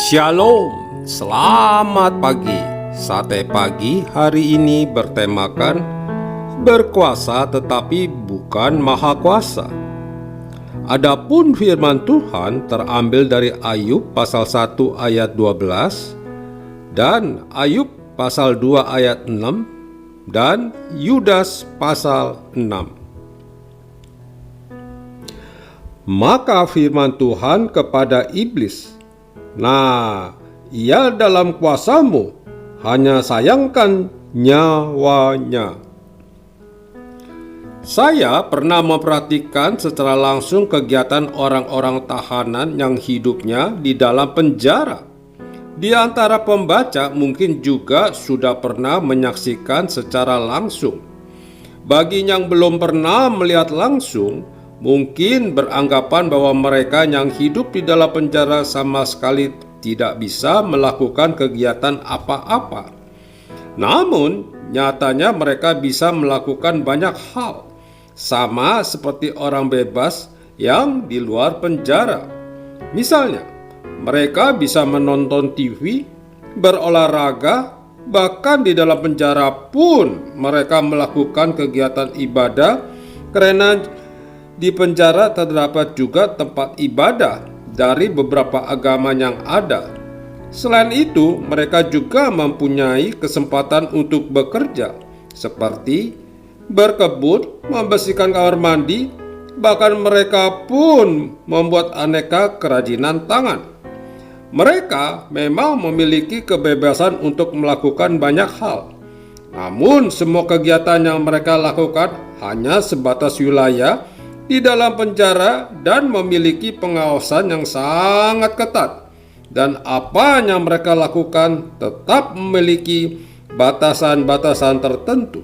Shalom, selamat pagi. Sate pagi hari ini bertemakan berkuasa tetapi bukan maha kuasa. Adapun firman Tuhan terambil dari Ayub pasal 1 ayat 12 dan Ayub pasal 2 ayat 6 dan Yudas pasal 6. Maka firman Tuhan kepada iblis, "Nah, ia dalam kuasamu, hanya sayangkan nyawanya." Saya pernah memperhatikan secara langsung kegiatan orang-orang tahanan yang hidupnya di dalam penjara. Di antara pembaca mungkin juga sudah pernah menyaksikan secara langsung. Bagi yang belum pernah melihat langsung, mungkin beranggapan bahwa mereka yang hidup di dalam penjara sama sekali tidak bisa melakukan kegiatan apa-apa. Namun, nyatanya mereka bisa melakukan banyak hal, sama seperti orang bebas yang di luar penjara. Misalnya, mereka bisa menonton TV, berolahraga, bahkan di dalam penjara pun mereka melakukan kegiatan ibadah karena di penjara terdapat juga tempat ibadah dari beberapa agama yang ada. Selain itu, mereka juga mempunyai kesempatan untuk bekerja, seperti berkebun, membersihkan kamar mandi, bahkan mereka pun membuat aneka kerajinan tangan. Mereka memang memiliki kebebasan untuk melakukan banyak hal. Namun, semua kegiatan yang mereka lakukan hanya sebatas wilayah di dalam penjara dan memiliki pengawasan yang sangat ketat, dan apa yang mereka lakukan tetap memiliki batasan-batasan tertentu.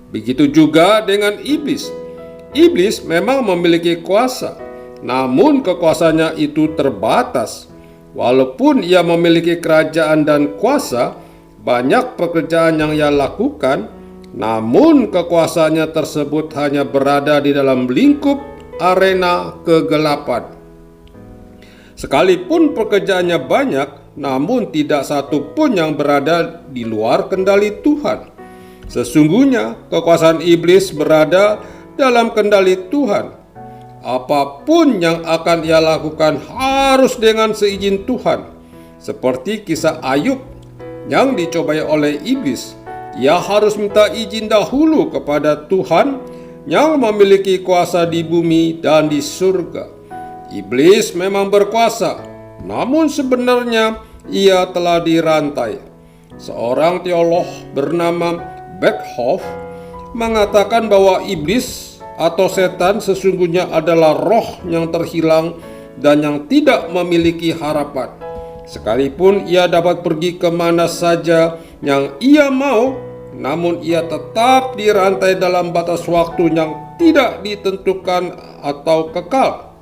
Begitu juga dengan iblis. Iblis memang memiliki kuasa, namun kekuasaannya itu terbatas. Walaupun ia memiliki kerajaan dan kuasa, banyak pekerjaan yang ia lakukan, namun kekuasaannya tersebut hanya berada di dalam lingkup arena kegelapan. Sekalipun pekerjaannya banyak, namun tidak satu pun yang berada di luar kendali Tuhan. Sesungguhnya kekuasaan iblis berada dalam kendali Tuhan. Apapun yang akan ia lakukan harus dengan seizin Tuhan. Seperti kisah Ayub yang dicobai oleh iblis. Ia harus minta izin dahulu kepada Tuhan yang memiliki kuasa di bumi dan di surga. Iblis memang berkuasa, namun sebenarnya ia telah dirantai. Seorang teolog bernama Berkhof mengatakan bahwa iblis atau setan sesungguhnya adalah roh yang terhilang dan yang tidak memiliki harapan. Sekalipun ia dapat pergi kemana saja yang ia mau, namun ia tetap dirantai dalam batas waktu yang tidak ditentukan atau kekal.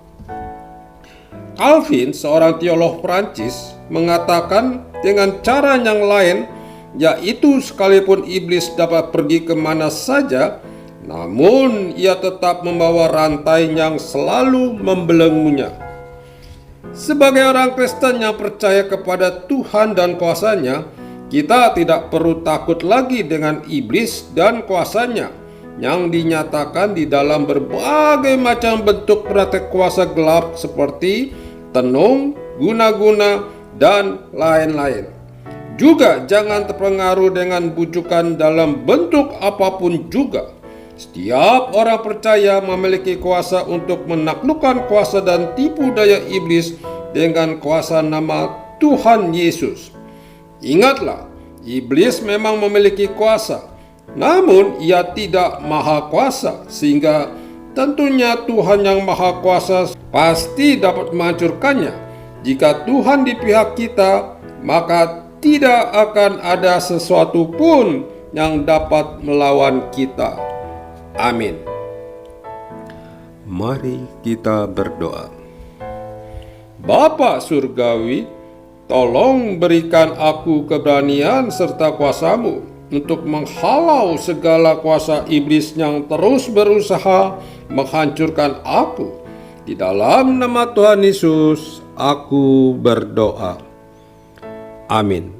Calvin, seorang teolog Prancis, mengatakan dengan cara yang lain, yaitu sekalipun iblis dapat pergi kemana saja, namun ia tetap membawa rantai yang selalu membelenggunya. Sebagai orang Kristen yang percaya kepada Tuhan dan kuasa-Nya, kita tidak perlu takut lagi dengan iblis dan kuasanya yang dinyatakan di dalam berbagai macam bentuk praktek kuasa gelap seperti tenung, guna-guna, dan lain-lain. Juga jangan terpengaruh dengan bujukan dalam bentuk apapun juga. Setiap orang percaya memiliki kuasa untuk menaklukkan kuasa dan tipu daya iblis dengan kuasa nama Tuhan Yesus. Ingatlah, iblis memang memiliki kuasa, namun ia tidak maha kuasa, sehingga tentunya Tuhan yang maha kuasa pasti dapat menghancurkannya. Jika Tuhan di pihak kita, maka tidak akan ada sesuatu pun yang dapat melawan kita. Amin. Mari kita berdoa. Bapa Surgawi, tolong berikan aku keberanian serta kuasa-Mu untuk menghalau segala kuasa iblis yang terus berusaha menghancurkan aku. Di dalam nama Tuhan Yesus, aku berdoa. Amin.